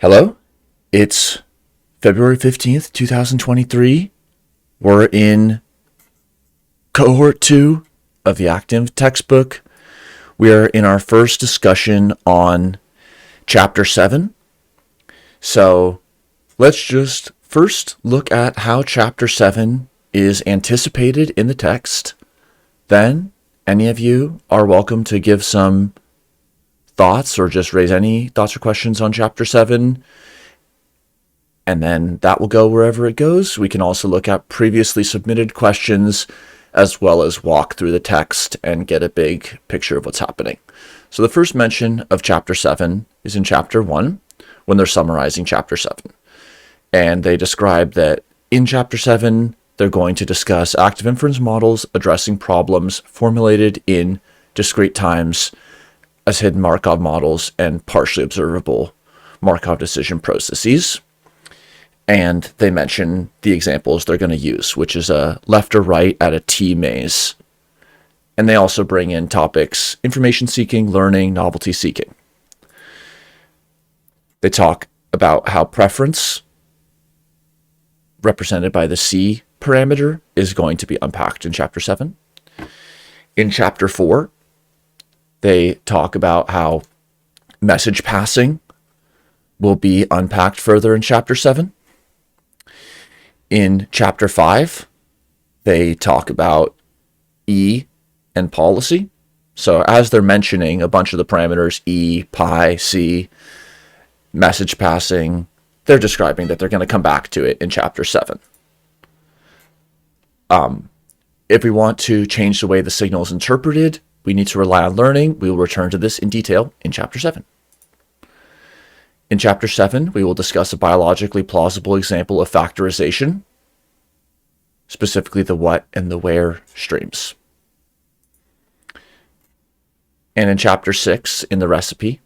Hello, it's February 15th, 2023. We're in Cohort 2 of the ActInf textbook. We are in our first discussion on Chapter 7. So let's just first look at how Chapter 7 is anticipated in the text. Then, any of you are welcome to give some thoughts or just raise any thoughts or questions on Chapter 7. And then that will go wherever it goes. We can also look at previously submitted questions as well as walk through the text and get a big picture of what's happening. So the first mention of Chapter 7 is in Chapter 1 when they're summarizing Chapter 7. And they describe that in Chapter 7, they're going to discuss active inference models addressing problems formulated in discrete times as hidden Markov models and partially observable Markov decision processes. And they mention the examples they're going to use, which is a left or right at a T maze. And they also bring in topics: information seeking, learning, novelty seeking. They talk about how preference, represented by the C parameter, is going to be unpacked in Chapter 7. In Chapter 4, they talk about how message passing will be unpacked further in Chapter 7. In Chapter 5, they talk about E and policy. So as they're mentioning a bunch of the parameters, E, pi, C, message passing, they're describing that they're going to come back to it in Chapter 7. If we want to change the way the signal is interpreted, we need to rely on learning. We will return to this in detail in Chapter 7. In Chapter 7, we will discuss a biologically plausible example of factorization, specifically the what and the where streams. And in Chapter 6, in the recipe,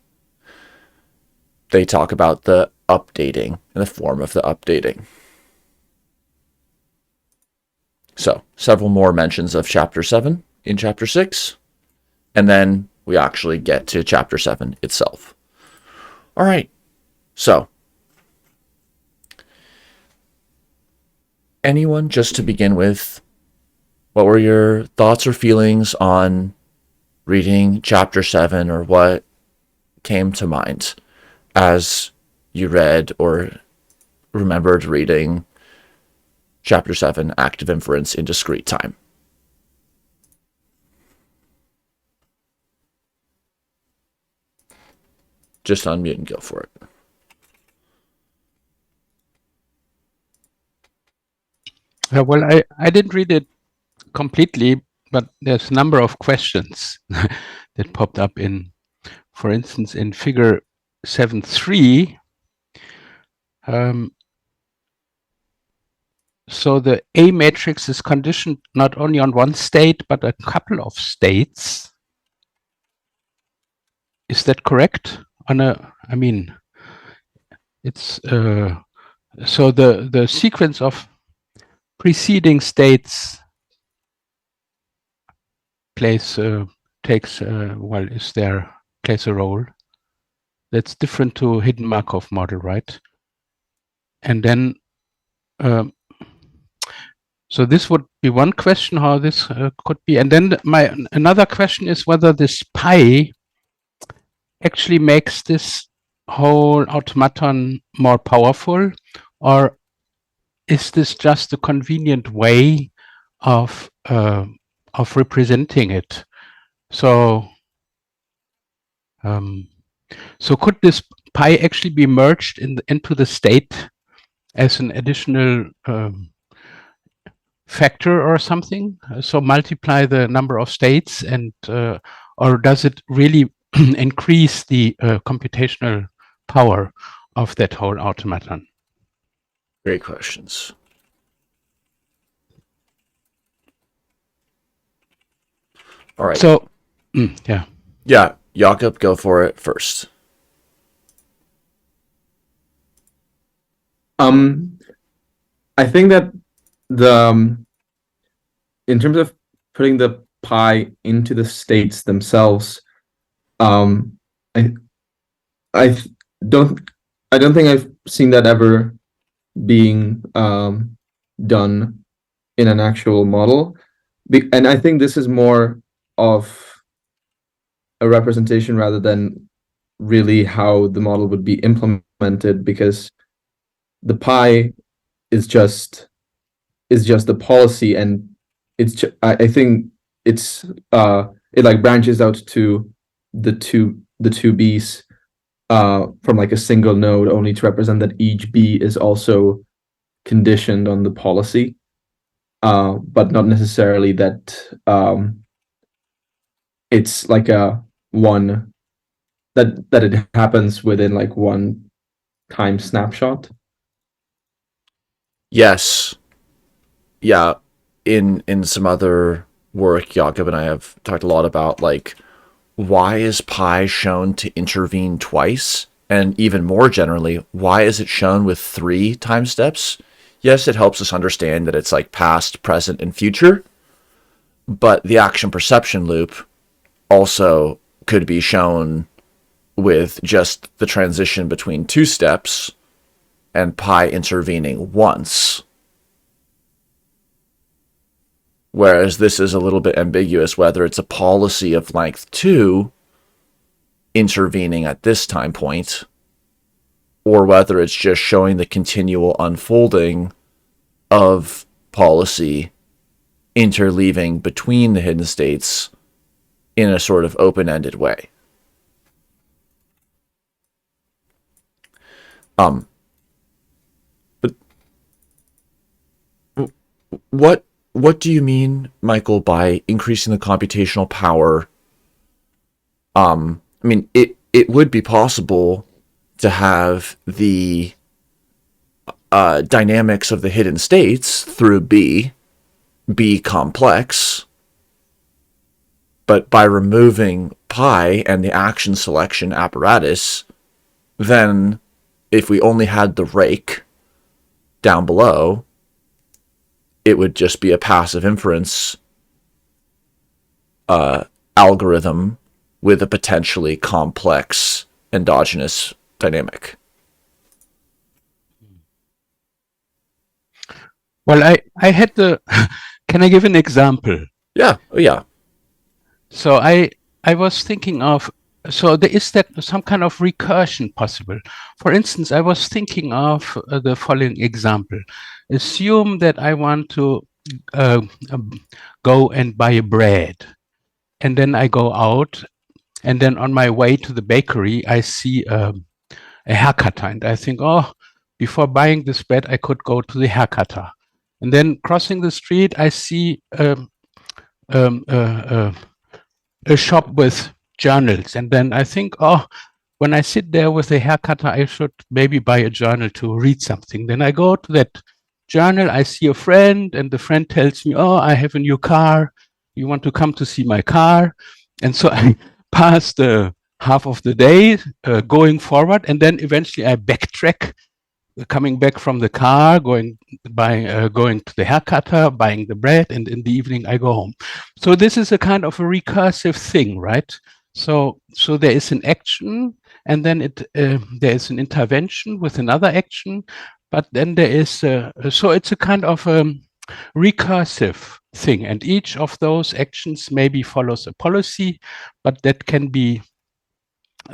they talk about the updating and the form of the updating. So, several more mentions of Chapter 7 in Chapter 6, and then we actually get to Chapter 7 itself. All right, so anyone, just to begin with, what were your thoughts or feelings on reading Chapter 7, or what came to mind as you read or remembered reading Chapter 7, Active Inference in Discrete Time? Just unmute and go for it. Well, I didn't read it completely, but there's a number of questions that popped up in, for instance, in figure 7.3. So the A matrix is conditioned not only on one state, but a couple of states. Is that correct? It's so the sequence of preceding states plays a role. That's different to hidden Markov model, right? And then so this would be one question, how this could be. And then another question is whether this pi actually makes this whole automaton more powerful, or is this just a convenient way of representing it? So could this pi actually be merged into the state as an additional factor or something? So multiply the number of states, and or does it really increase the computational power of that whole automaton? Great questions. All right. So, Yeah, Jakob, go for it first. I think that in terms of putting the pi into the states themselves, I don't I don't think I've seen that ever being done in an actual model. And I think this is more of a representation rather than really how the model would be implemented, because the pi is just the policy, and I think it's it like branches out to the two B's from like a single node, only to represent that each B is also conditioned on the policy, but not necessarily that it's like a one that it happens within like one time snapshot. Yes. Yeah. In some other work, Jakob and I have talked a lot about, like, why is pi shown to intervene twice? And even more generally, why is it shown with 3 time steps? Yes, it helps us understand that it's like past, present, and future. But the action perception loop also could be shown with just the transition between 2 steps and pi intervening once. Whereas this is a little bit ambiguous whether it's a policy of length 2 intervening at this time point, or whether it's just showing the continual unfolding of policy interleaving between the hidden states in a sort of open-ended way. But what do you mean, Michael, by increasing the computational power? I mean, it would be possible to have the dynamics of the hidden states through B be complex, but by removing pi and the action selection apparatus, then if we only had the rake down below, it would just be a passive inference algorithm with a potentially complex endogenous dynamic. Well, I had the. Can I give an example? Yeah. Yeah. So I was thinking of, so there is that some kind of recursion possible. For instance, I was thinking of the following example. Assume that I want to go and buy a bread, and then I go out, and then on my way to the bakery, I see a haircutter, and I think, oh, before buying this bread, I could go to the haircutter. And then crossing the street, I see a shop with journals. And then I think, oh, when I sit there with a haircutter, I should maybe buy a journal to read something. Then I go to that journal, I see a friend, and the friend tells me, oh, I have a new car. You want to come to see my car? And so I pass the half of the day going forward, and then eventually I backtrack, coming back from the car, going to the haircutter, buying the bread, and in the evening I go home. So this is a kind of a recursive thing, right? So there is an action, and then there is an intervention with another action, but then there is so it's a kind of recursive thing, and each of those actions maybe follows a policy, but that can be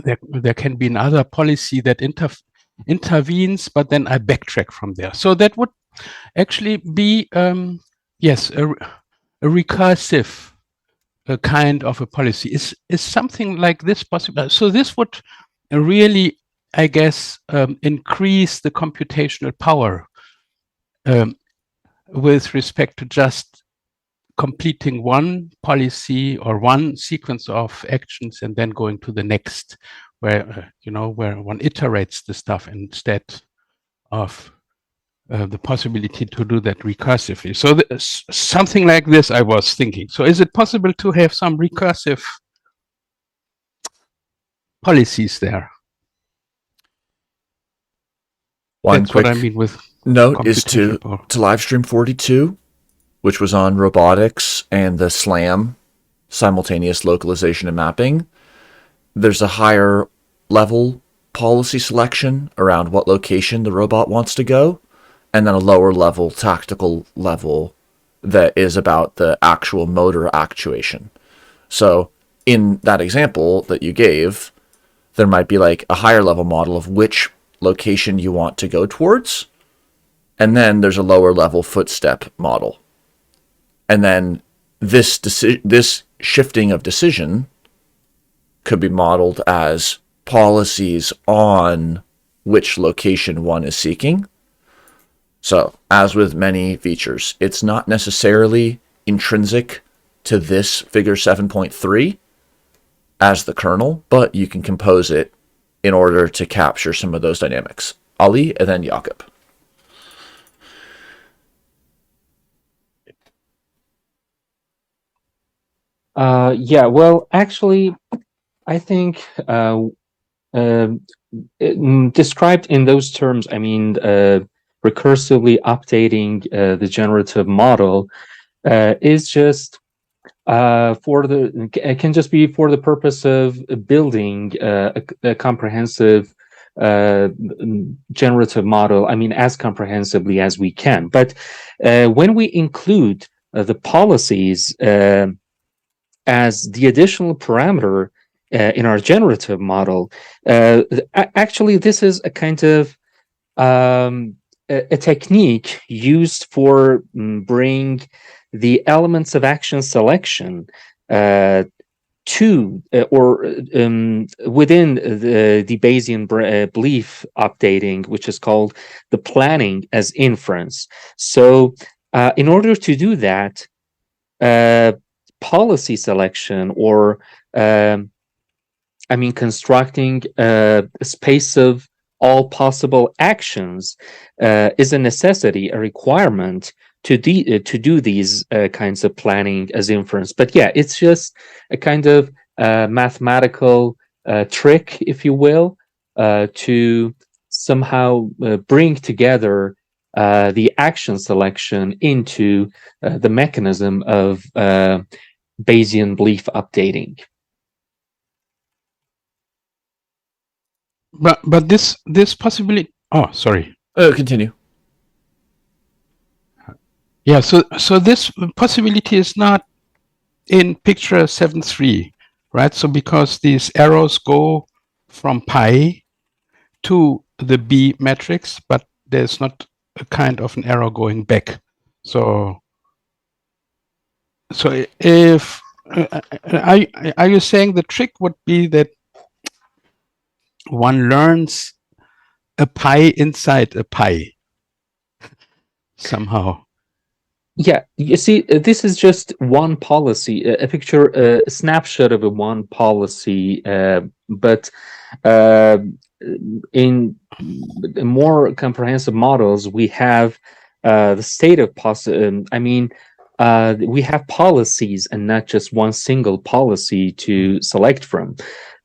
there can be another policy that intervenes, but then I backtrack from there. So that would actually be, yes, a recursive kind of a policy. Is something like this possible? So this would really, I guess, increase the computational power with respect to just completing one policy or one sequence of actions and then going to the next, where where one iterates the stuff instead of the possibility to do that recursively. So something like this I was thinking. So is it possible to have some recursive policies there? One That's quick what I mean with note is to power. livestream 42, which was on robotics and the SLAM, simultaneous localization and mapping. There's a higher level policy selection around what location the robot wants to go, and then a lower level tactical level that is about the actual motor actuation. So in that example that you gave, there might be like a higher level model of which location you want to go towards, and then there's a lower level footstep model. And then this shifting of decision could be modeled as policies on which location one is seeking. So, as with many features, it's not necessarily intrinsic to this figure 7.3 as the kernel, but you can compose it in order to capture some of those dynamics. Ali, and then Jakob. Yeah, well, actually, I think described in those terms, I mean, recursively updating the generative model is just it can just be for the purpose of building a comprehensive generative model, I mean, as comprehensively as we can. But when we include the policies as the additional parameter in our generative model, actually, this is a kind of a technique used for bring the elements of action selection to or within the Bayesian belief updating, which is called the planning as inference. So in order to do that, policy selection, or I mean, constructing a space of all possible actions is a necessity, a requirement to do these kinds of planning as inference. But yeah, it's just a kind of mathematical trick, if you will, to somehow bring together the action selection into the mechanism of Bayesian belief updating. But this possibility. Oh, sorry. Continue. Yeah. So this possibility is not in picture 7.3, right? So because these arrows go from pi to the B matrix, but there's not a kind of an arrow going back. So if are you saying the trick would be that one learns a pi inside a pi somehow? Yeah, you see, this is just one policy, a picture, a snapshot of a one policy, but in more comprehensive models, we have the state of we have policies and not just one single policy to select from.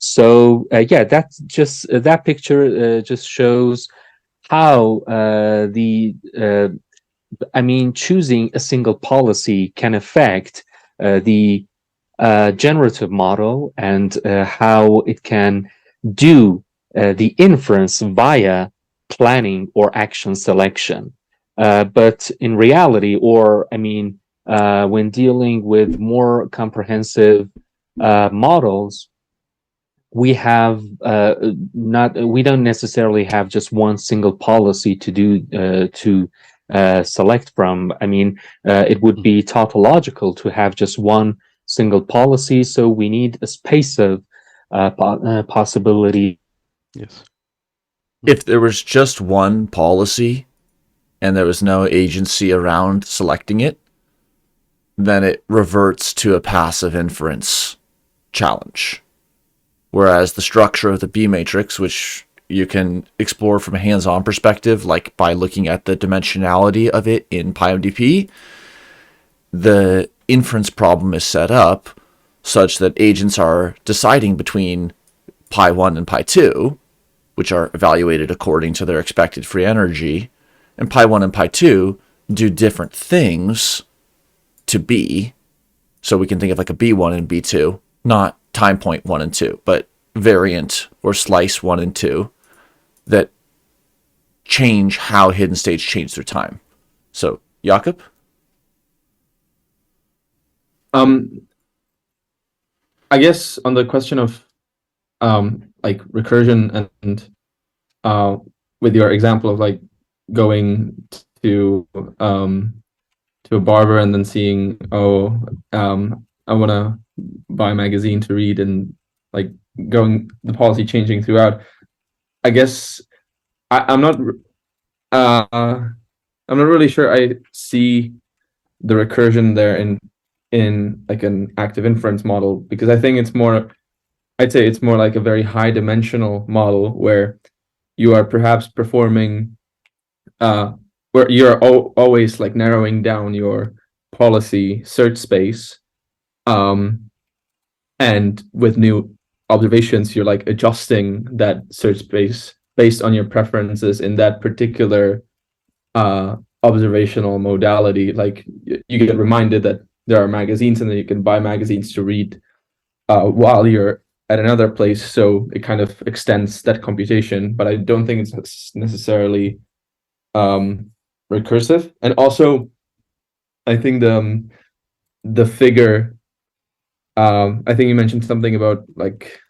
So yeah, that's just that picture just shows how choosing a single policy can affect the generative model, and how it can do the inference via planning or action selection. But in reality, when dealing with more comprehensive models, we have we don't necessarily have just one single policy to do to select from. I mean, it would be tautological to have just one single policy, so we need a space of possibility. Yes. If there was just one policy and there was no agency around selecting it, then it reverts to a passive inference challenge. Whereas the structure of the B matrix, which you can explore from a hands-on perspective, like by looking at the dimensionality of it in PyMDP, the inference problem is set up such that agents are deciding between Pi1 and Pi2, which are evaluated according to their expected free energy, and Pi1 and Pi2 do different things to B. So we can think of like a B1 and B2, not time point 1 and 2, but variant or slice 1 and 2. that change how hidden states change through time. So, Jakob? I guess on the question of like recursion and with your example of like going to a barber and then seeing, oh, I want to buy a magazine to read, and like going the policy changing throughout. I guess I'm not really sure I see the recursion there in like an active inference model, because I think I'd say it's more like a very high dimensional model where you are perhaps performing where you're always like narrowing down your policy search space, and with new observations you're like adjusting that search space based on your preferences in that particular observational modality. Like you get reminded that there are magazines, and then you can buy magazines to read while you're at another place, so it kind of extends that computation, but I don't think it's necessarily recursive. And also I think the figure, I think you mentioned something about like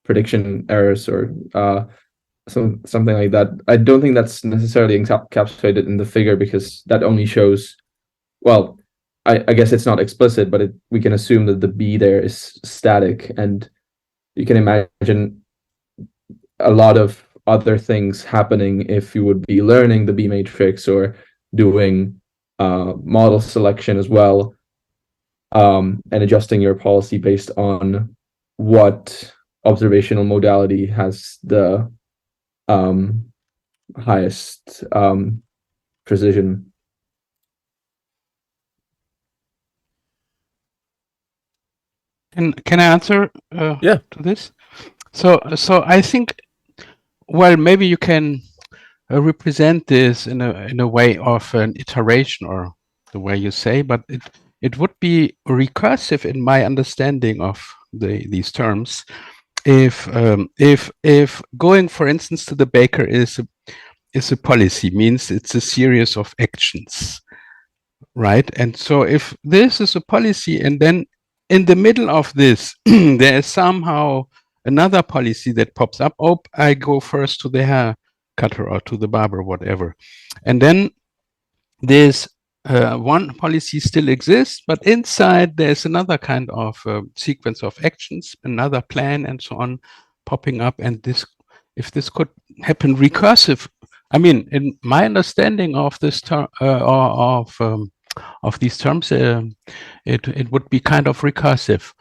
prediction errors or something like that. I don't think that's necessarily encapsulated in the figure, because that only shows, well, I guess it's not explicit, but we can assume that the B there is static, and you can imagine a lot of other things happening if you would be learning the B matrix or doing model selection as well, and adjusting your policy based on what observational modality has the highest precision. Can I answer Yeah. to this? So I think, well, maybe you can represent this in a way of an iteration, or the way you say, but it would be recursive in my understanding of these terms if going, for instance, to the baker is a policy, means it's a series of actions, right? And so if this is a policy, and then in the middle of this there is somehow another policy that pops up, oh, I go first to the hair cutter or to the barber, whatever, and then there's one policy still exists, but inside there's another kind of sequence of actions, another plan, and so on, popping up. And this, if this could happen recursive, I mean, in my understanding of this term of these terms, it would be kind of recursive.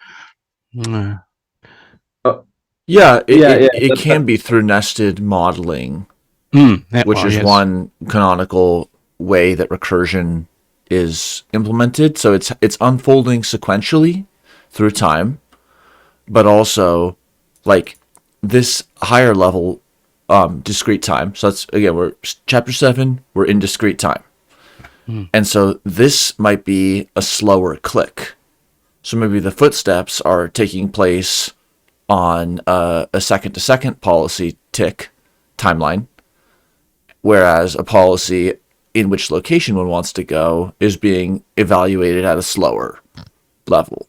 It can be through nested modeling, which is one canonical way that recursion is implemented. So it's unfolding sequentially through time, but also like this higher level discrete time. So that's, again, we're chapter 7, we're in discrete time. And so this might be a slower click. So maybe the footsteps are taking place on a second-to-second policy tick timeline, whereas a policy in which location one wants to go is being evaluated at a slower level.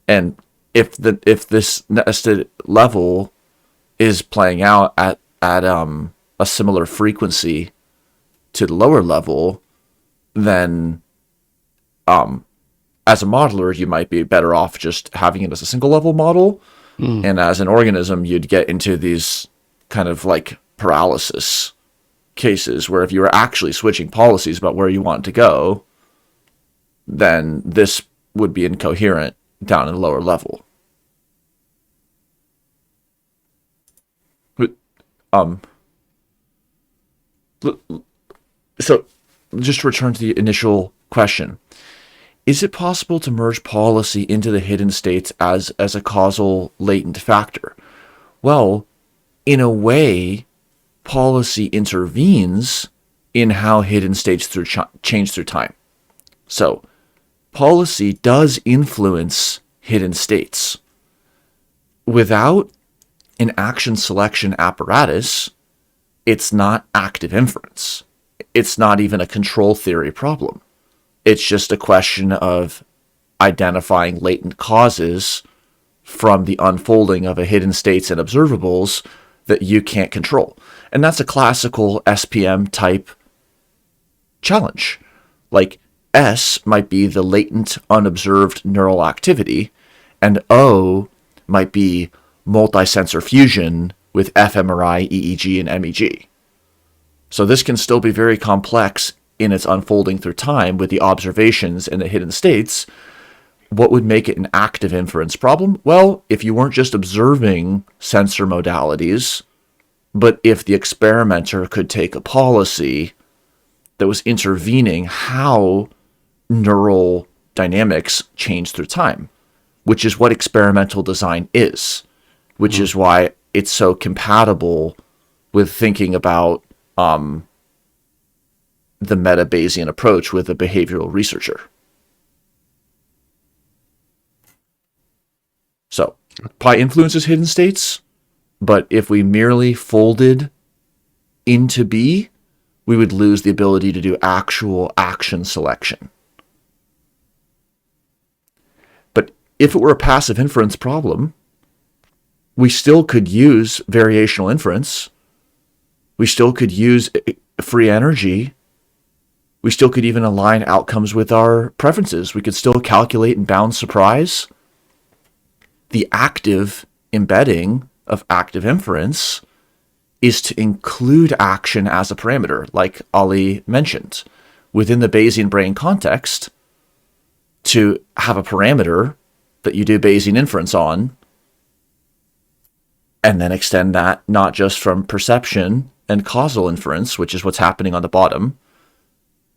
And if this nested level is playing out at a similar frequency to the lower level, then as a modeler, you might be better off just having it as a single level model. And as an organism, you'd get into these kind of like paralysis cases where if you were actually switching policies about where you want to go, then this would be incoherent down in the lower level. But, so just to return to the initial question, is it possible to merge policy into the hidden states as a causal latent factor? Well, in a way, policy intervenes in how hidden states change through time. So, policy does influence hidden states. Without an action selection apparatus, it's not active inference. It's not even a control theory problem. It's just a question of identifying latent causes from the unfolding of a hidden states and observables that you can't control. And that's a classical SPM type challenge. Like S might be the latent unobserved neural activity, and O might be multi-sensor fusion with fMRI, EEG, and MEG. So this can still be very complex in its unfolding through time with the observations and the hidden states. What would make it an active inference problem? Well, if you weren't just observing sensor modalities, but if the experimenter could take a policy that was intervening how neural dynamics change through time, which is what experimental design is, which is why it's so compatible with thinking about the meta-Bayesian approach with a behavioral researcher. So, pi influences hidden states, but if we merely folded into B, we would lose the ability to do actual action selection. But if it were a passive inference problem, we still could use variational inference. We still could use free energy. We still could even align outcomes with our preferences. We could still calculate and bound surprise. The active embedding of active inference is to include action as a parameter, like Ali mentioned, within the Bayesian brain context, to have a parameter that you do Bayesian inference on, and then extend that not just from perception and causal inference, which is what's happening on the bottom.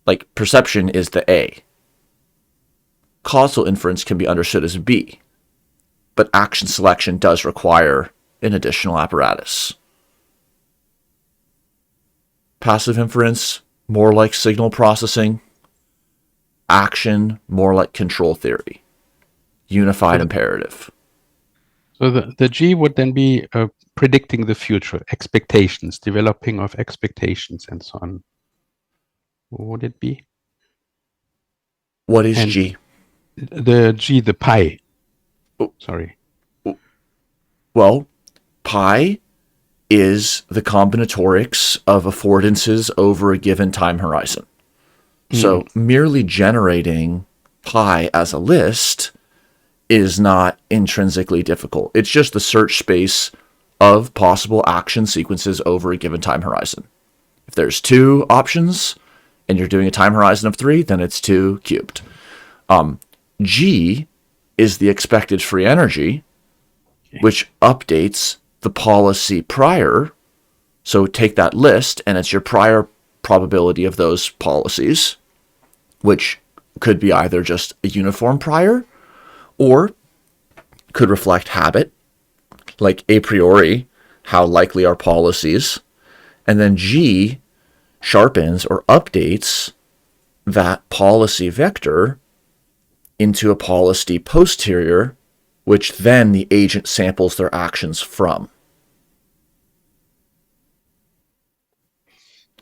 Like, perception is the A. Causal inference can be understood as B. But action selection does require an additional apparatus. Passive inference, more like signal processing. Action, more like control theory. Unified imperative. So the G would then be predicting the future, expectations, developing of expectations, and so on. What would it be? What is G? The G, the pi. Oh. Sorry. Well, pi is the combinatorics of affordances over a given time horizon. So merely generating pi as a list is not intrinsically difficult. It's just the search space of possible action sequences over a given time horizon. If there's 2 options and you're doing a time horizon of 3, then it's 2 cubed. G is the expected free energy, which updates the policy prior. So take that list, and it's your prior probability of those policies, which could be either just a uniform prior, or could reflect habit, like a priori, how likely are policies. And then G sharpens or updates that policy vector into a policy posterior, which then the agent samples their actions from.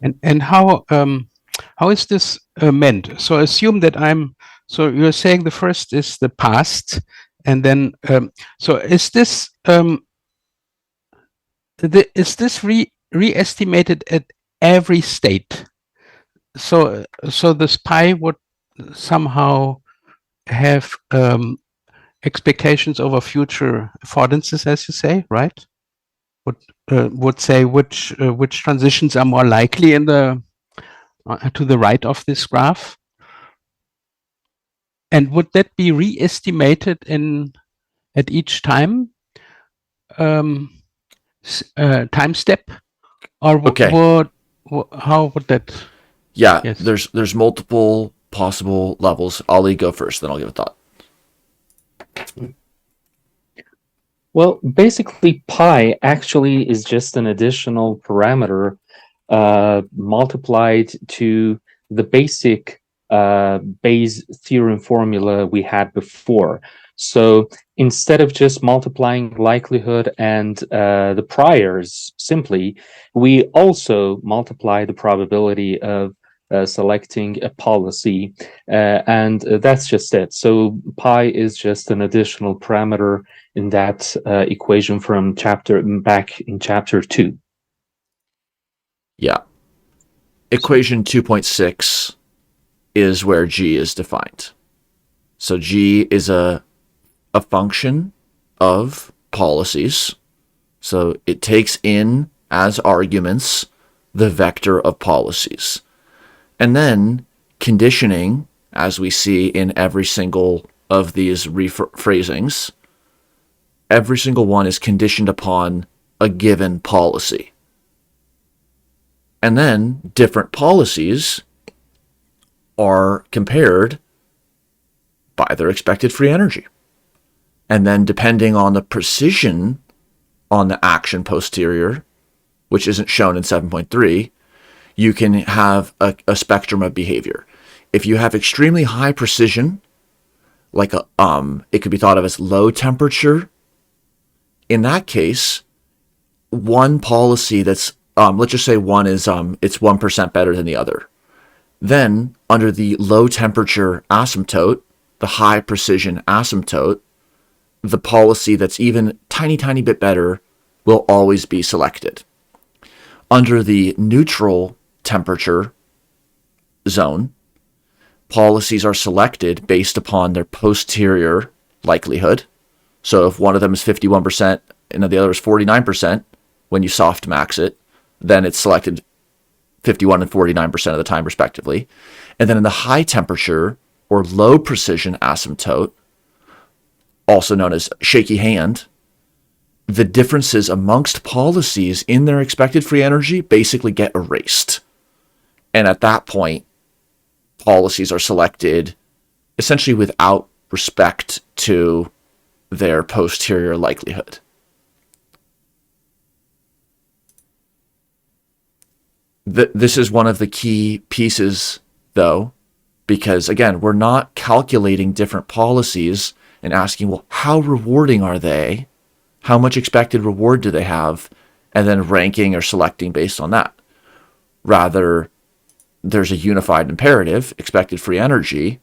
And how is this meant? So assume that so you're saying the first is the past, and then so is this re-estimated at every state? So this pi would somehow have expectations over future affordances, as you say, right? Would say which transitions are more likely in the to the right of this graph, and would that be re-estimated at each time time step, or how would that? Yeah, Yes. there's multiple possible levels. Ali, go first, then I'll give a thought. Well, basically, pi actually is just an additional parameter multiplied to the basic Bayes theorem formula we had before. So instead of just multiplying likelihood and the priors simply, we also multiply the probability of selecting a policy, and that's just it. So pi is just an additional parameter in that equation from back in chapter 2. Yeah. Equation 2.6 is where G is defined. So G is a function of policies. So it takes in as arguments the vector of policies. And then conditioning, as we see in every single of these rephrasings, every single one is conditioned upon a given policy. And then different policies are compared by their expected free energy. And then depending on the precision on the action posterior, which isn't shown in 7.3, you can have a spectrum of behavior. If you have extremely high precision, like it could be thought of as low temperature, in that case, one policy that's, let's just say one is, it's 1% better than the other. Then, under the low temperature asymptote, the high precision asymptote, the policy that's even tiny bit better will always be selected. Under the neutral temperature zone, policies are selected based upon their posterior likelihood. So if one of them is 51% and the other is 49%, when you soft max it, then it's selected 51 and 49% of the time respectively. And then in the high temperature or low precision asymptote, also known as shaky hand, the differences amongst policies in their expected free energy basically get erased. And at that point, policies are selected essentially without respect to their posterior likelihood. This is one of the key pieces, though, because, again, we're not calculating different policies and asking, well, how rewarding are they? How much expected reward do they have? And then ranking or selecting based on that. Rather, there's a unified imperative, expected free energy,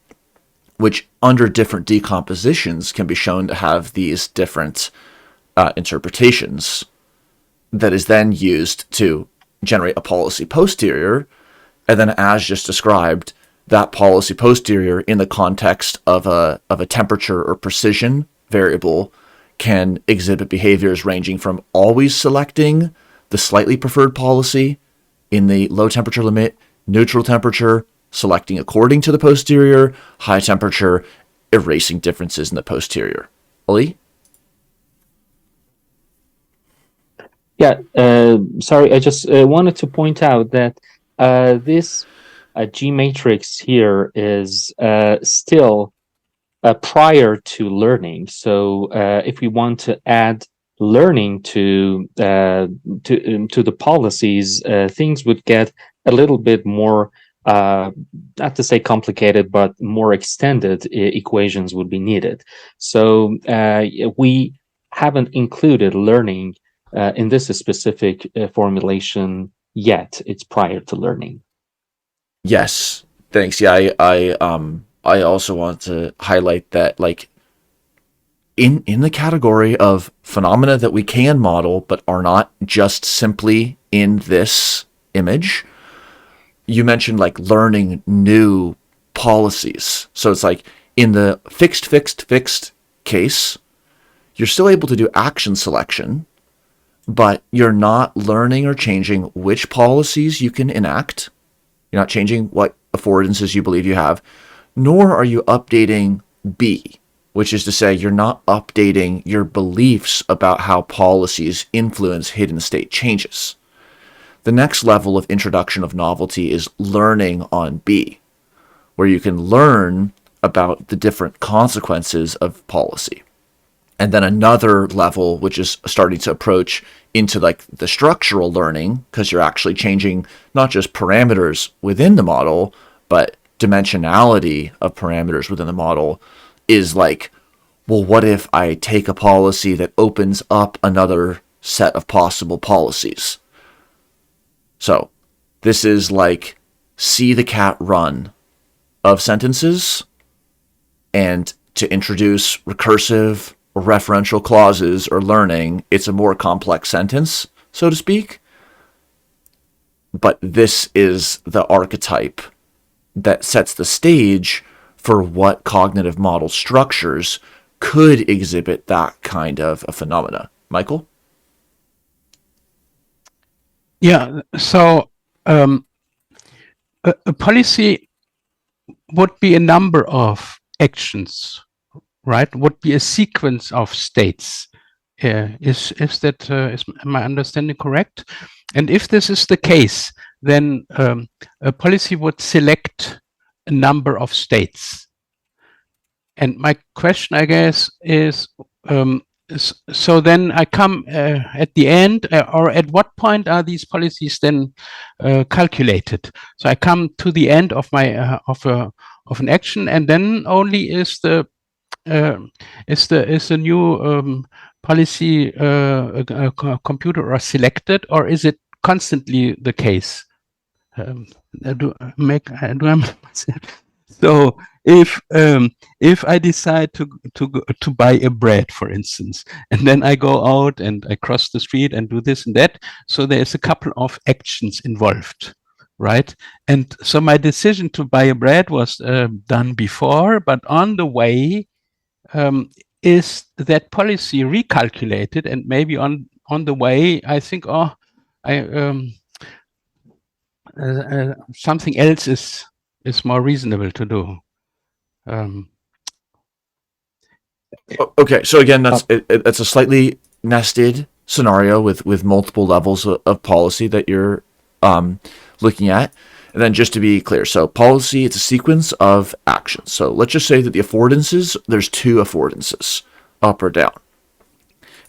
which under different decompositions can be shown to have these different interpretations that is then used to generate a policy posterior. And then, as just described, that policy posterior in the context of a temperature or precision variable can exhibit behaviors ranging from always selecting the slightly preferred policy in the low temperature limit, neutral temperature, selecting according to the posterior, high temperature, erasing differences in the posterior. Ali? Yeah, sorry, I just wanted to point out that this G matrix here is still prior to learning. So if we want to add learning to the policies, things would get a little bit more, not to say complicated, but more extended equations would be needed. So we haven't included learning in this specific formulation yet. It's prior to learning. Yes, thanks. Yeah, I also want to highlight that, like, in the category of phenomena that we can model but are not just simply in this image, you mentioned like learning new policies. So it's like in the fixed case, you're still able to do action selection, but you're not learning or changing which policies you can enact. You're not changing what affordances you believe you have, nor are you updating B, which is to say you're not updating your beliefs about how policies influence hidden state changes. The next level of introduction of novelty is learning on B, where you can learn about the different consequences of policy. And then another level, which is starting to approach into like the structural learning, because you're actually changing not just parameters within the model, but dimensionality of parameters within the model, is like, well, what if I take a policy that opens up another set of possible policies? So this is like see the cat run of sentences, and to introduce recursive or referential clauses or learning, it's a more complex sentence, so to speak. But this is the archetype that sets the stage for what cognitive model structures could exhibit that kind of a phenomena. Michael? Yeah, so a policy would be a number of actions, right? Would be a sequence of states. Is that is my understanding correct? And if this is the case, then a policy would select a number of states. And my question, I guess, is so then I come at the end, or at what point are these policies then calculated? So I come to the end of my of an action, and then only is the new policy computer or selected, or is it constantly the case? Do I make myself? So if I decide to buy a bread, for instance, and then I go out and I cross the street and do this and that, so there's a couple of actions involved, right? And so my decision to buy a bread was done before, but on the way, is that policy recalculated, and maybe on the way I think, oh, something else is more reasonable to do. Okay, so again, that's a slightly nested scenario with multiple levels of policy that you're looking at. And then just to be clear, so policy, it's a sequence of actions. So let's just say that the affordances, there's 2 affordances, up or down.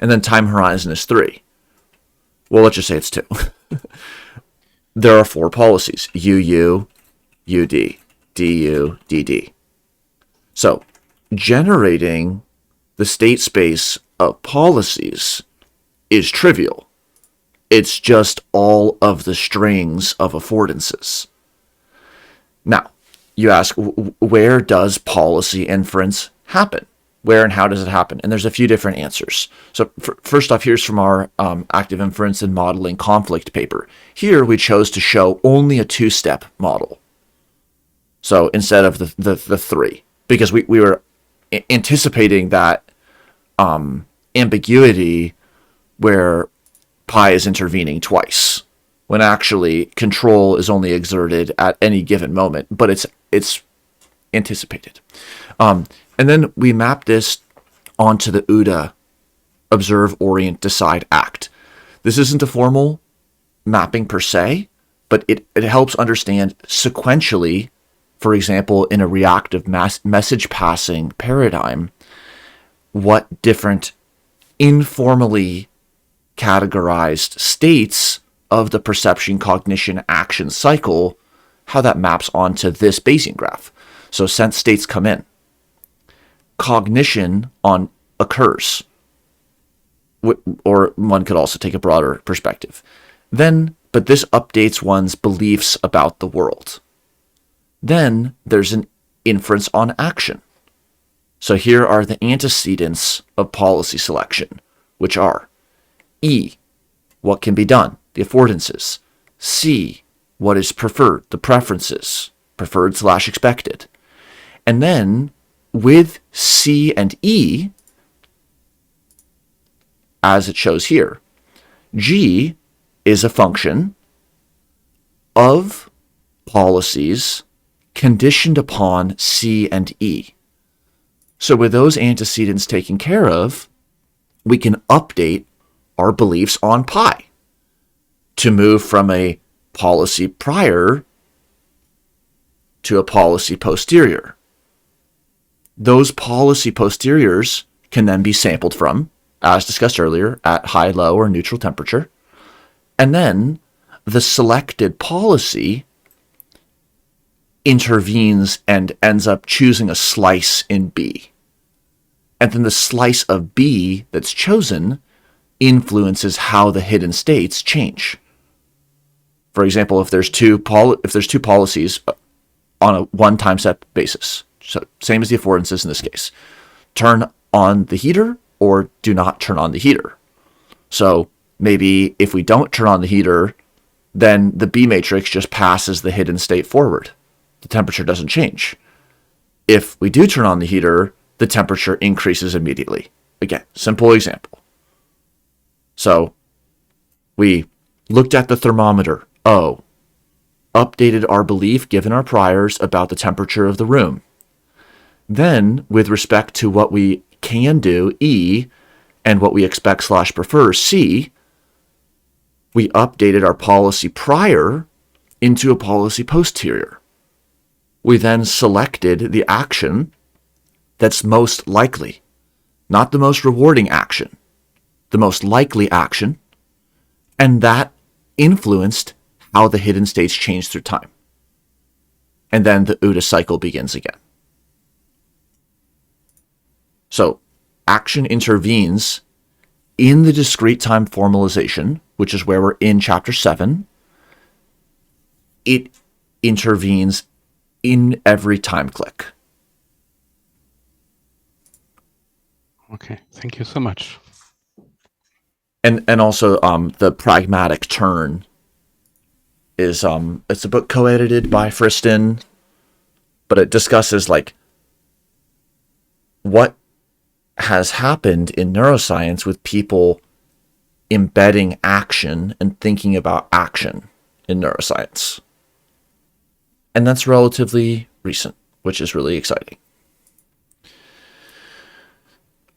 And then time horizon is 3. Well, let's just say it's 2. There are 4 policies, UU, UD, DU, DD. So generating the state space of policies is trivial. It's just all of the strings of affordances. Now, you ask, where does policy inference happen? Where and how does it happen? And there's a few different answers. So first off, here's from our Active Inference and Modeling Conflict paper. Here, we chose to show only a 2-step model. So instead of the 3, because we were anticipating that ambiguity where pi is intervening twice, when actually control is only exerted at any given moment, but it's anticipated. And then we map this onto the OODA, observe, orient, decide, act. This isn't a formal mapping per se, but it helps understand sequentially, for example, in a reactive message passing paradigm, what different informally categorized states of the perception, cognition, action cycle, how that maps onto this Bayesian graph. So sense states come in. Cognition occurs. Or one could also take a broader perspective. But this updates one's beliefs about the world. Then there's an inference on action. So here are the antecedents of policy selection, which are E, what can be done, the affordances. C, what is preferred, the preferences, preferred/expected. And then with C and E, as it shows here, G is a function of policies conditioned upon C and E. So with those antecedents taken care of, we can update our beliefs on pi to move from a policy prior to a policy posterior. Those policy posteriors can then be sampled from, as discussed earlier, at high, low, or neutral temperature. And then the selected policy intervenes and ends up choosing a slice in B. And then the slice of B that's chosen influences how the hidden states change. For example, if there's two policies on a one time step basis, so same as the affordances in this case, turn on the heater or do not turn on the heater. So maybe if we don't turn on the heater, then the B matrix just passes the hidden state forward. The temperature doesn't change. If we do turn on the heater, the temperature increases immediately. Again, simple example. So we looked at the thermometer. O, updated our belief given our priors about the temperature of the room. Then, with respect to what we can do, E, and what we expect/prefer, C, we updated our policy prior into a policy posterior. We then selected the action that's most likely, not the most rewarding action, the most likely action, and that influenced how the hidden states change through time. And then the OODA cycle begins again. So action intervenes in the discrete time formalization, which is where we're in chapter 7. It intervenes in every time click. Okay, thank you so much. And also the pragmatic turn is it's a book co-edited by Friston, but it discusses like what has happened in neuroscience with people embedding action and thinking about action in neuroscience. And that's relatively recent, which is really exciting.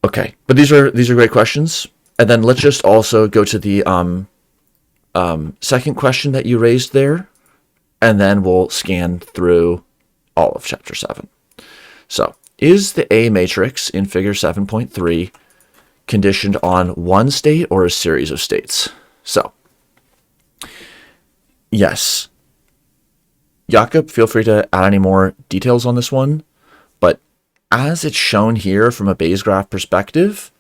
Okay, but these are great questions. And then let's just also go to the second question that you raised there, and then we'll scan through all of chapter 7. So, is the A matrix in figure 7.3 conditioned on one state or a series of states? So, yes. Jakob, feel free to add any more details on this one, but as it's shown here from a Bayes graph perspective,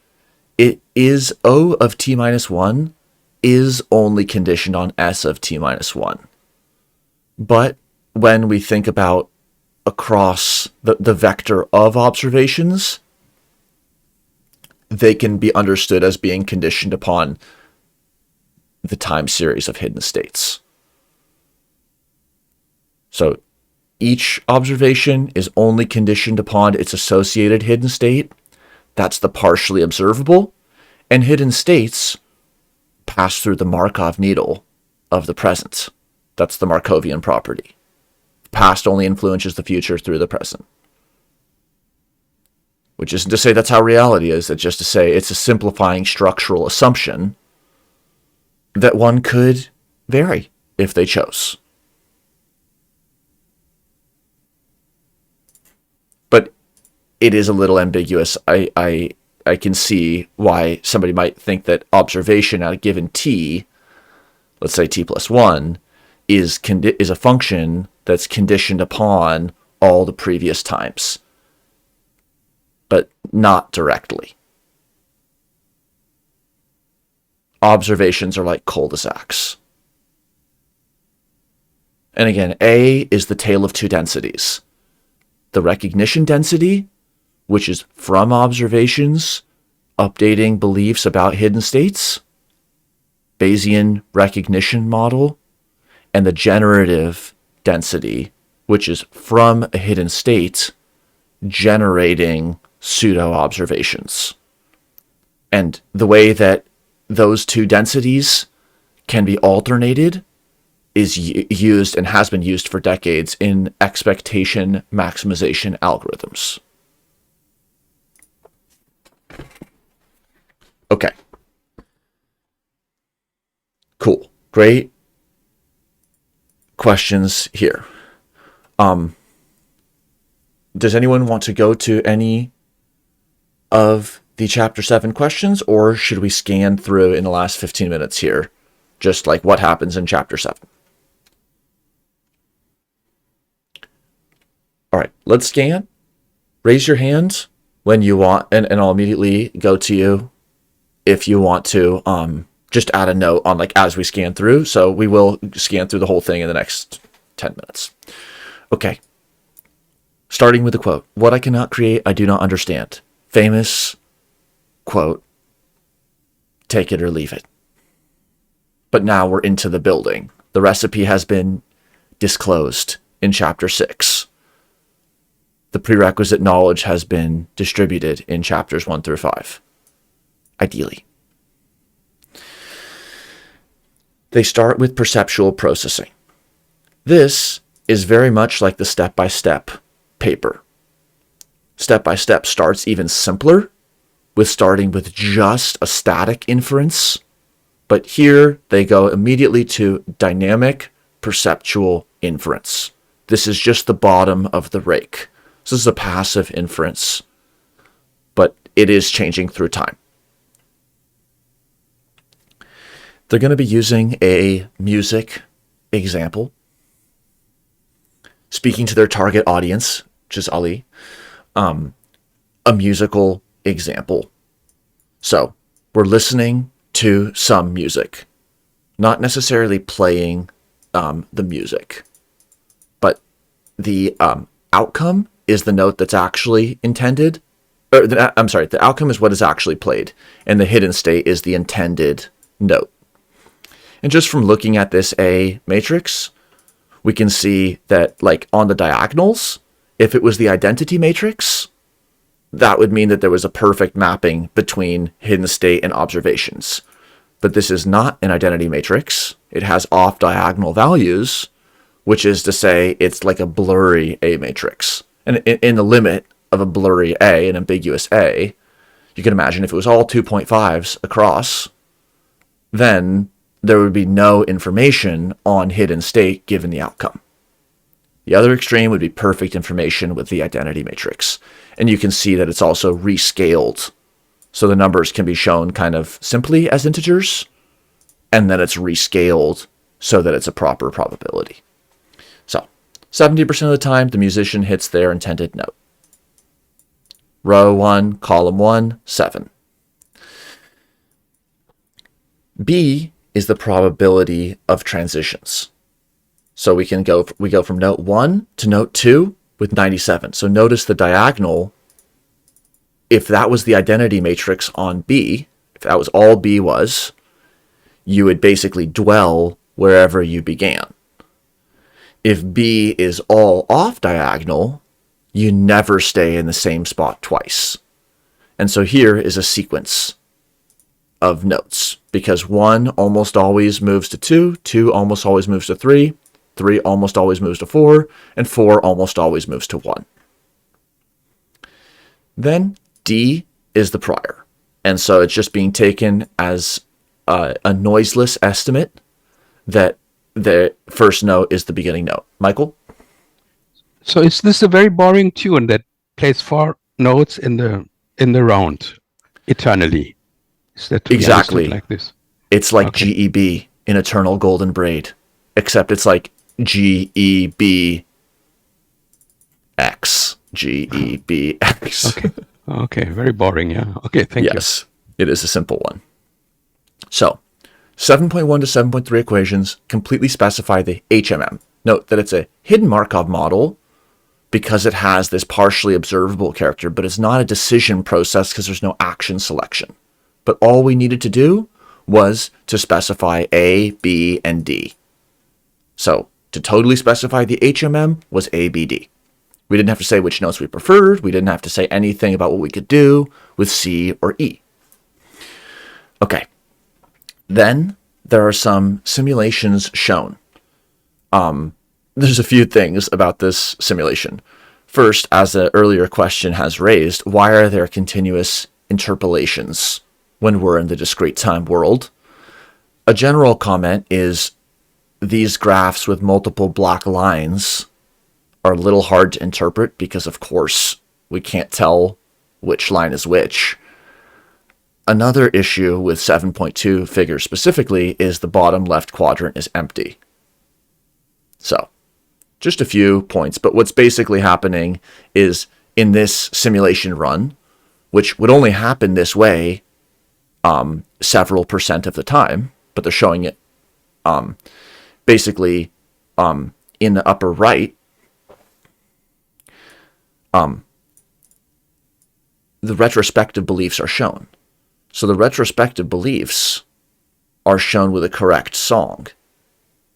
it is O of t minus 1 is only conditioned on S of t minus 1. But when we think about across the vector of observations, they can be understood as being conditioned upon the time series of hidden states. So each observation is only conditioned upon its associated hidden state. That's the partially observable. And hidden states pass through the Markov needle of the present. That's the Markovian property. The past only influences the future through the present. Which isn't to say that's how reality is. It's just to say it's a simplifying structural assumption that one could vary if they chose. But it is a little ambiguous. I can see why somebody might think that observation at a given t, let's say t plus 1, is a function that's conditioned upon all the previous times, but not directly. Observations are like cul-de-sacs. And again, A is the tale of two densities. The recognition density, which is from observations, updating beliefs about hidden states, Bayesian recognition model, and the generative density, which is from a hidden state, generating pseudo-observations. And the way that those two densities can be alternated is used and has been used for decades in expectation maximization algorithms. Okay. Cool. Great questions here. Does anyone want to go to any of the chapter 7 questions, or should we scan through in the last 15 minutes here, just like what happens in chapter 7? All right, let's scan. Raise your hand when you want, and I'll immediately go to you if you want to just add a note on like as we scan through. So we will scan through the whole thing in the next 10 minutes. Okay. Starting with the quote, "What I cannot create, I do not understand." Famous quote. Take it or leave it. But now we're into the building. The recipe has been disclosed in chapter 6. The prerequisite knowledge has been distributed in chapters 1 through 5. Ideally. They start with perceptual processing. This is very much like the step-by-step paper. Step-by-step starts even simpler, with starting with just a static inference, but here they go immediately to dynamic perceptual inference. This is just the bottom of the rake. This is a passive inference, but it is changing through time. They're going to be using a music example, speaking to their target audience, which is Ali, a musical example. So we're listening to some music, not necessarily playing the music, but the outcome is the note that's actually intended. The outcome is what is actually played, and the hidden state is the intended note. And just from looking at this A matrix, we can see that like on the diagonals, if it was the identity matrix, that would mean that there was a perfect mapping between hidden state and observations. But this is not an identity matrix. It has off diagonal values, which is to say it's like a blurry A matrix. And in the limit of a blurry A, an ambiguous A, you can imagine if it was all 2.5s across, then there would be no information on hidden state given the outcome. The other extreme would be perfect information with the identity matrix. And you can see that it's also rescaled. So the numbers can be shown kind of simply as integers, and then it's rescaled so that it's a proper probability. So 70% of the time, the musician hits their intended note. Row 1, column 1, 7. B is the probability of transitions. So we go from note 1 to note 2 with 97. So notice the diagonal, if that was the identity matrix on B, if that was all B was, you would basically dwell wherever you began. If B is all off diagonal, you never stay in the same spot twice. And so here is a sequence of notes, because 1 almost always moves to 2, 2 almost always moves to 3, 3 almost always moves to 4, and 4 almost always moves to 1. Then D is the prior. And so it's just being taken as a noiseless estimate that the first note is the beginning note. Michael? So is this a very boring tune that plays 4 notes in the round eternally? Is that to be Exactly understood like this? It's like Okay. GEB in Eternal Golden Braid, except it's like GEBX. GEBX. Okay. Okay. Very boring. Yeah. Okay. Thank you. Yes, it is a simple one. So 7.1 to 7.3 equations completely specify the HMM. Note that it's a hidden Markov model because it has this partially observable character, but it's not a decision process because there's no action selection. But all we needed to do was to specify A, B, and D. So to totally specify the HMM was A, B, D. We didn't have to say which notes we preferred. We didn't have to say anything about what we could do with C or E. Okay. Then there are some simulations shown. There's a few things about this simulation. First, as the earlier question has raised, why are there continuous interpolations when we're in the discrete time world? A general comment is these graphs with multiple black lines are a little hard to interpret because, of course, we can't tell which line is which. Another issue with 7.2 figures specifically is the bottom left quadrant is empty. So, just a few points, but what's basically happening is in this simulation run, which would only happen this way several percent of the time, but they're showing it basically in the upper right. The retrospective beliefs are shown. So the retrospective beliefs are shown with a correct song,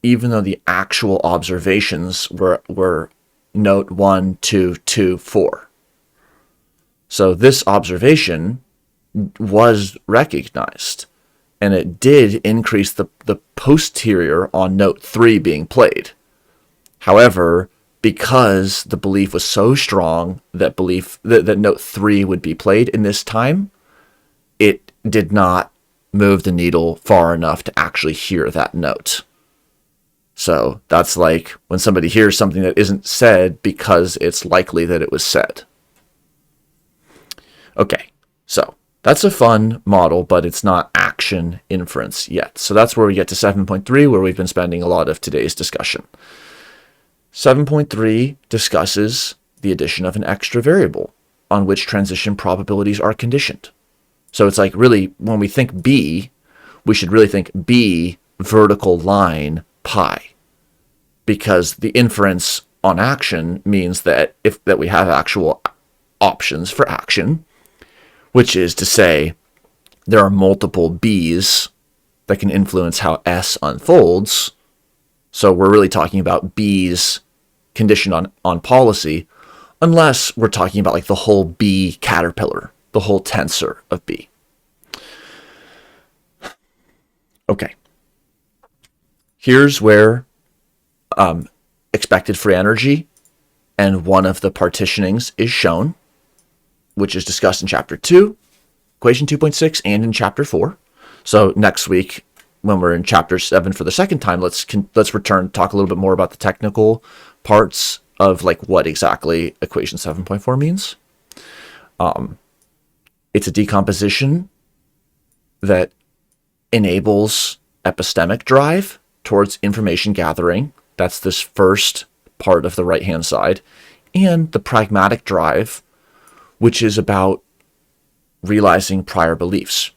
even though the actual observations were note 1, 2, 2, 4. So this observation was recognized, and it did increase the posterior on note 3 being played. However, because the belief was so strong that note 3 would be played in this time, it did not move the needle far enough to actually hear that note. So that's like when somebody hears something that isn't said because it's likely that it was said. Okay, so that's a fun model, but it's not action inference yet. So that's where we get to 7.3, where we've been spending a lot of today's discussion. 7.3 discusses the addition of an extra variable on which transition probabilities are conditioned. So it's like, really, when we think B, we should really think B vertical line pi, because the inference on action means that that we have actual options for action, which is to say there are multiple B's that can influence how S unfolds. So we're really talking about B's conditioned on policy, unless we're talking about like the whole B caterpillar, the whole tensor of B. Okay. Here's where expected free energy and one of the partitionings is shown, which is discussed in Chapter 2, Equation 2.6, and in Chapter 4. So next week, when we're in Chapter 7 for the second time, let's return, talk a little bit more about the technical parts of like what exactly Equation 7.4 means. It's a decomposition that enables epistemic drive towards information gathering. That's this first part of the right-hand side. And the pragmatic drive, which is about realizing prior beliefs,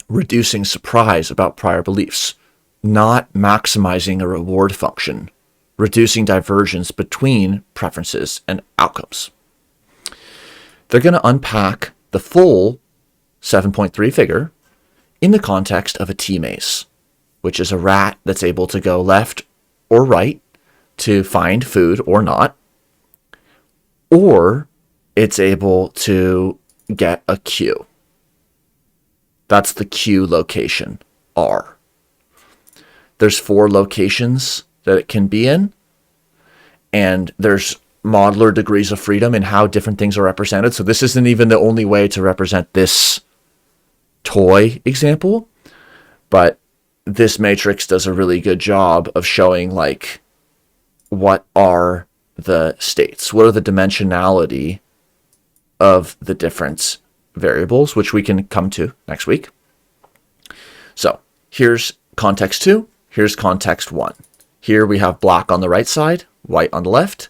reducing surprise about prior beliefs, not maximizing a reward function, reducing divergence between preferences and outcomes. They're going to unpack the full 7.3 figure in the context of a T-maze, which is a rat that's able to go left or right to find food or not, or it's able to get a Q. That's the Q location, R. There's 4 locations that it can be in, and there's modular degrees of freedom in how different things are represented. So this isn't even the only way to represent this toy example, but this matrix does a really good job of showing like what are the states, what are the dimensionality of the different variables, which we can come to next week. So here's context 2, here's context 1. Here we have black on the right side, white on the left.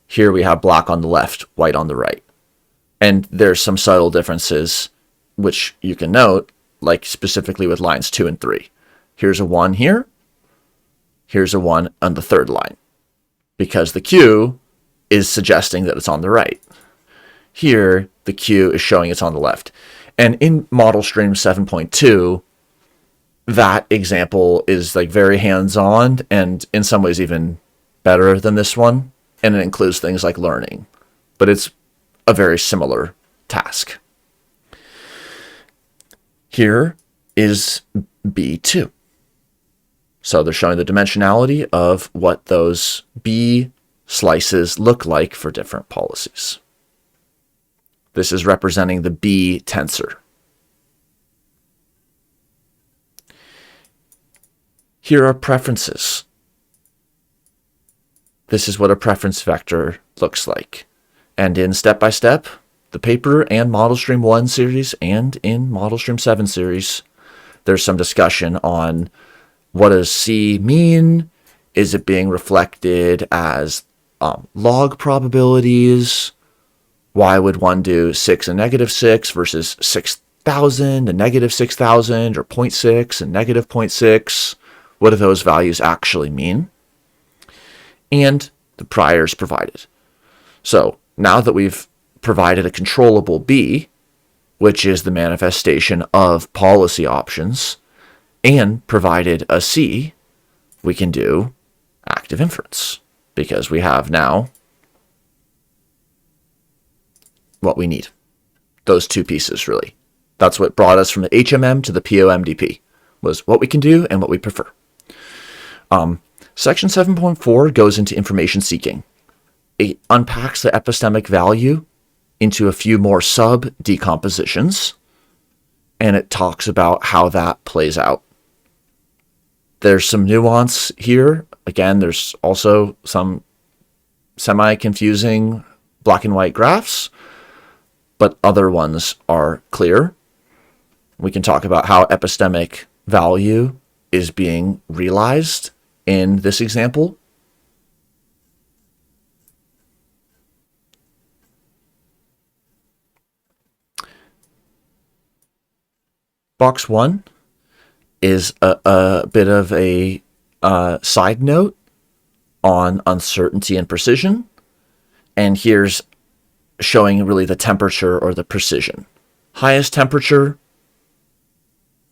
Here we have black on the left, white on the right. And there's some subtle differences which you can note, like specifically with lines 2 and 3. Here's a 1 here. Here's a 1 on the third line, because the Q is suggesting that it's on the right. Here, the Q is showing it's on the left. And in Model Stream 7.2, that example is like very hands-on and in some ways even better than this one. And it includes things like learning, but it's a very similar task. Here is B2. So they're showing the dimensionality of what those B slices look like for different policies. This is representing the B tensor. Here are preferences. This is what a preference vector looks like. And in Step by Step, the paper and Model Stream 1 series and in Model Stream 7 series, there's some discussion on what does C mean? Is it being reflected as log probabilities? Why would one do 6 and negative 6 versus 6,000 and negative 6,000, or 0.6 and negative 0.6? What do those values actually mean? And the priors provided. So now that we've provided a controllable B, which is the manifestation of policy options, and provided a C, we can do active inference, because we have now what we need. Those two pieces, really. That's what brought us from the HMM to the POMDP, was what we can do and what we prefer. Section 7.4 goes into information seeking. It unpacks the epistemic value into a few more sub-decompositions, and it talks about how that plays out. There's some nuance here. Again, there's also some semi-confusing black and white graphs, but other ones are clear. We can talk about how epistemic value is being realized in this example. Box 1 is a bit of a side note on uncertainty and precision. And here's showing really the temperature or the precision. Highest temperature,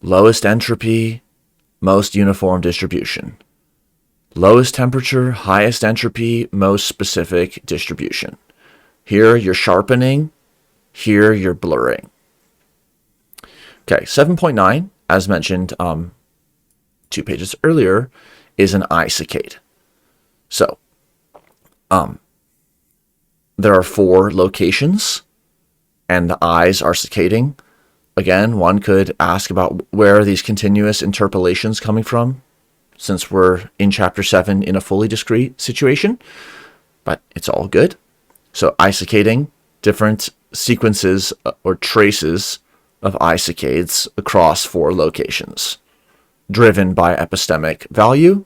lowest entropy, most uniform distribution. Lowest temperature, highest entropy, most specific distribution. Here you're sharpening, here you're blurring. Okay, 7.9, as mentioned 2 pages earlier, is an eye saccade. So, there are 4 locations, and the eyes are saccading. Again, one could ask about where are these continuous interpolations coming from, since we're in Chapter 7 in a fully discrete situation, but it's all good. So, eye saccading, different sequences or traces of eye saccades across 4 locations, driven by epistemic value.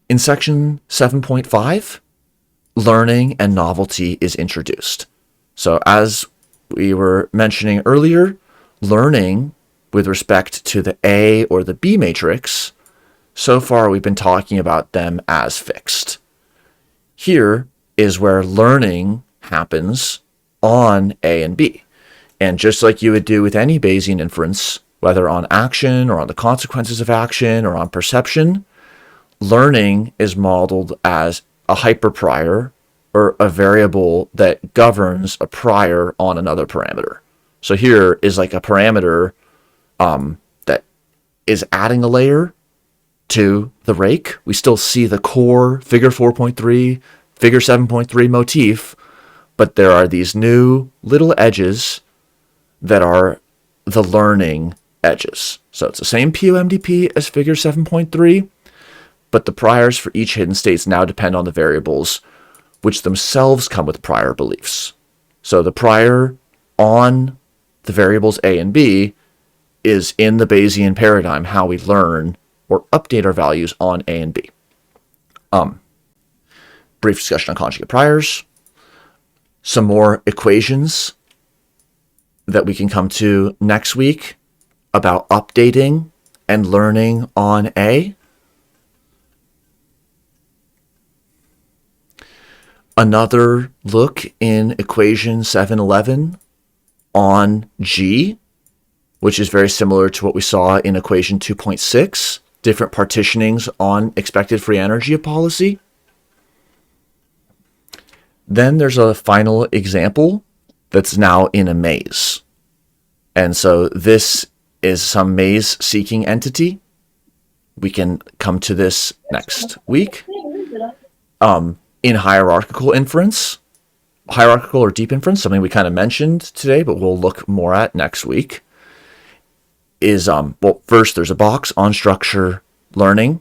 In section 7.5, learning and novelty is introduced. So as we were mentioning earlier, learning with respect to the A or the B matrix, so far we've been talking about them as fixed. Here is where learning happens on A and B. And just like you would do with any Bayesian inference, whether on action or on the consequences of action or on perception, learning is modeled as a hyperprior or a variable that governs a prior on another parameter. So here is like a parameter that is adding a layer to the rake. We still see the core figure 4.3, figure 7.3 motif, but there are these new little edges that are the learning edges. So it's the same POMDP as figure 7.3, but the priors for each hidden states now depend on the variables, which themselves come with prior beliefs. So the prior on the variables A and B is in the Bayesian paradigm how we learn or update our values on A and B. Brief discussion on conjugate priors. Some more equations that we can come to next week about updating and learning on A. Another look in equation 711 on G, which is very similar to what we saw in equation 2.6, different partitionings on expected free energy of policy. Then there's a final example that's now in a maze. And so this is some maze-seeking entity. We can come to this next week. In hierarchical inference, hierarchical or deep inference, something we kind of mentioned today, but we'll look more at next week, is, well, first there's a box on structure learning,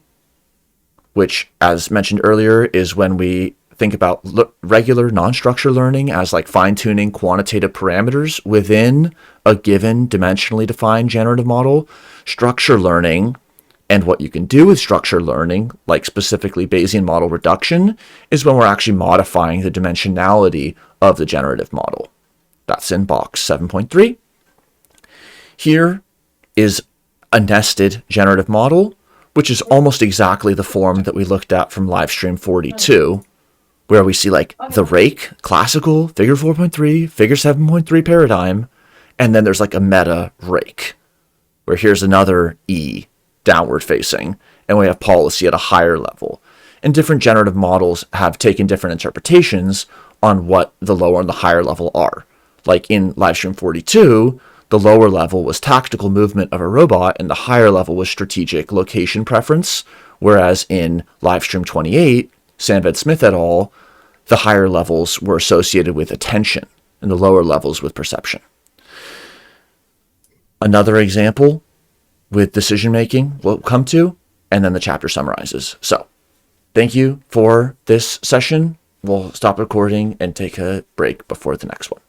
which, as mentioned earlier, is when we think about regular non-structure learning as like fine-tuning quantitative parameters within a given dimensionally defined generative model. Structure learning And what you can do with structured learning, like specifically Bayesian model reduction, is when we're actually modifying the dimensionality of the generative model. That's in box 7.3. Here is a nested generative model, which is almost exactly the form that we looked at from livestream 42, where we see like the rake, classical, figure 4.3, figure 7.3 paradigm, and then there's like a meta rake, where here's another E, downward facing, and we have policy at a higher level. And different generative models have taken different interpretations on what the lower and the higher level are. Like in livestream 42, the lower level was tactical movement of a robot, and the higher level was strategic location preference, whereas in livestream 28, Sandved Smith et al., the higher levels were associated with attention, and the lower levels with perception. Another example with decision making we'll come to, and then the chapter summarizes. So, thank you for this session. We'll stop recording and take a break before the next one.